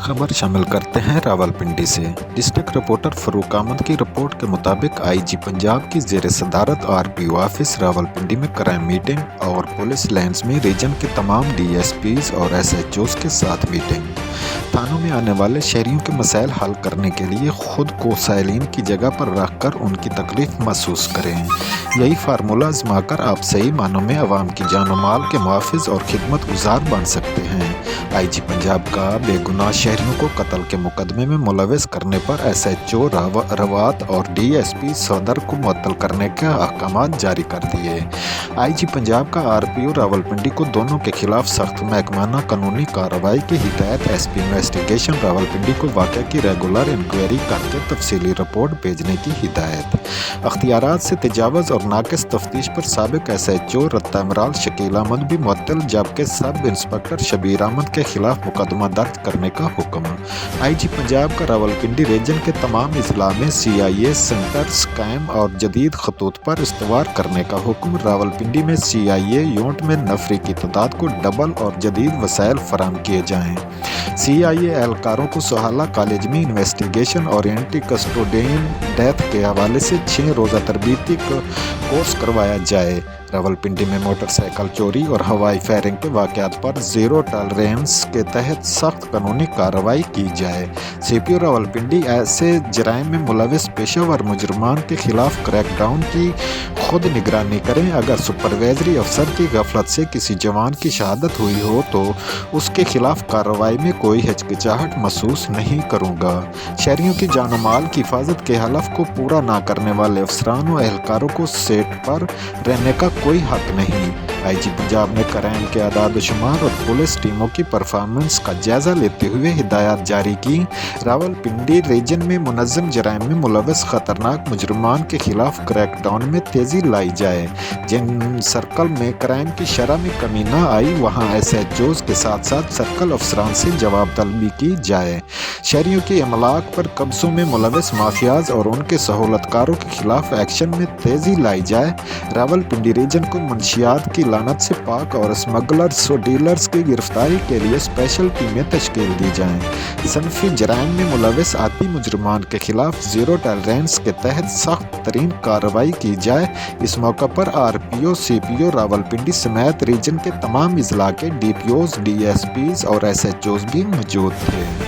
खबर शामिल करते हैं रावलपिंडी से। डिस्ट्रिक्ट रिपोर्टर फरूक अहमद की रिपोर्ट के मुताबिक आईजी पंजाब की ज़ेर सदारत आरपीओ ऑफिस रावलपिंडी में क्राइम मीटिंग और पुलिस लाइन्स में रीजन के तमाम डीएसपीज और एसएचओज के साथ मीटिंग। थानों में आने वाले शहरियों के मसाइल हल करने के लिए खुद को साइलिन की जगह पर रखकर उनकी तकलीफ महसूस करें। यही फार्मूला आजमाकर आप सही मानों में अवाम की जान और माल के मुहाफिज और खिदमत गुजार बन सकते हैं। आईजी पंजाब का बेगुनाह शहरियों को कत्ल के मुकदमे में मुलविस करने पर एसएचओ रवात और डीएसपी सदर को मुअत्तल करने के अहकाम जारी कर दिए। आईजी पंजाब का आरपीओ रावलपिंडी को दोनों के खिलाफ सख्त महकमाना कानूनी कार्रवाई की हिदायत। एसपी इन्वेस्टिगेशन रावलपिंडी को वाक़े की रेगुलर इंक्वायरी करके तफसीली रिपोर्ट भेजने की हिदायत। अख्तियारात से तजावज़ और नाकिस तफ्तीश पर साबिक एसएचओ रत्ता इमराल शकील अहमद भी मुअत्तल, जबकि सब इंस्पेक्टर शबीर अहमद के खिलाफ मुकदमा दर्ज करने का हुक्म। आईजी पंजाब का रावलपिंडी रीजन के तमाम अजला में CIA सेंटर्स कायम और जदीद खतूत पर इस्तवार करने का हुक्म। रावलपिंडी में CIA यूनिट में नफरी की तादाद को डबल और जदीद वसाइल फराम किए जाएँ। CIA एहलकारों को सोहाला कॉलेज में इन्वेस्टिगेशन और एंटी कस्टोडियन डेथ के हवाले से 6 रोज़ा तरबीती कोर्स करवाया जाए। रावलपिंडी में मोटरसाइकिल चोरी और हवाई फायरिंग के वाक़यात पर ज़ीरो टॉलरेंस के तहत सख्त कानूनी कार्रवाई की जाए। CPO रावलपिंडी ऐसे जराइम में मुलविस पेशावर मुजरमान के खिलाफ क्रैकडाउन की खुद निगरानी करें। अगर सुपरवाइजरी अफसर की गफलत से किसी जवान की शहादत हुई हो तो उसके खिलाफ कार्रवाई में कोई हिचकिचाहट महसूस नहीं करूँगा। शहरियों की जान माल की हिफाजत के हलफ को पूरा ना करने वाले अफसरान व एहलकारों को सेट पर रहने का कोई हक नहीं। आईजी पंजाब ने क्राइम के आदाद शुमार और पुलिस टीमों की परफॉर्मेंस का जायजा लेते हुए हिदायत जारी की। रावलपिंडी रीजन में मुनज़्ज़म जराइम में मुलविस खतरनाक मुजरमान के खिलाफ क्रैकडाउन में तेज़ी लाई जाए। जिन सर्कल में क्राइम की शरह में कमी न आई वहाँ SHOs के साथ साथ सर्कल अफसरान से जवाब तलबी की जाए। शहरियों के अमलाक पर कब्जों में मुलविस माफियाज और उनके सहूलतकारों के खिलाफ एक्शन में तेज़ी लाई जाए। रावलपिंडी रीजन को मंशियात की लानत से पाक और स्मगलर्स और डीलर्स की गिरफ्तारी के लिए स्पेशल टीमें तश्कील दी जाएँ। सनफी जराइम में मुलविस आती मुजरमान के खिलाफ ज़ीरो टॉलरेंस के तहत सख्त तरीन कार्रवाई की जाए। इस मौका पर RPO CPO रावलपिंडी समेत रीजन के तमाम अजला के DPOs DSPs और SHOs भी मौजूद थे।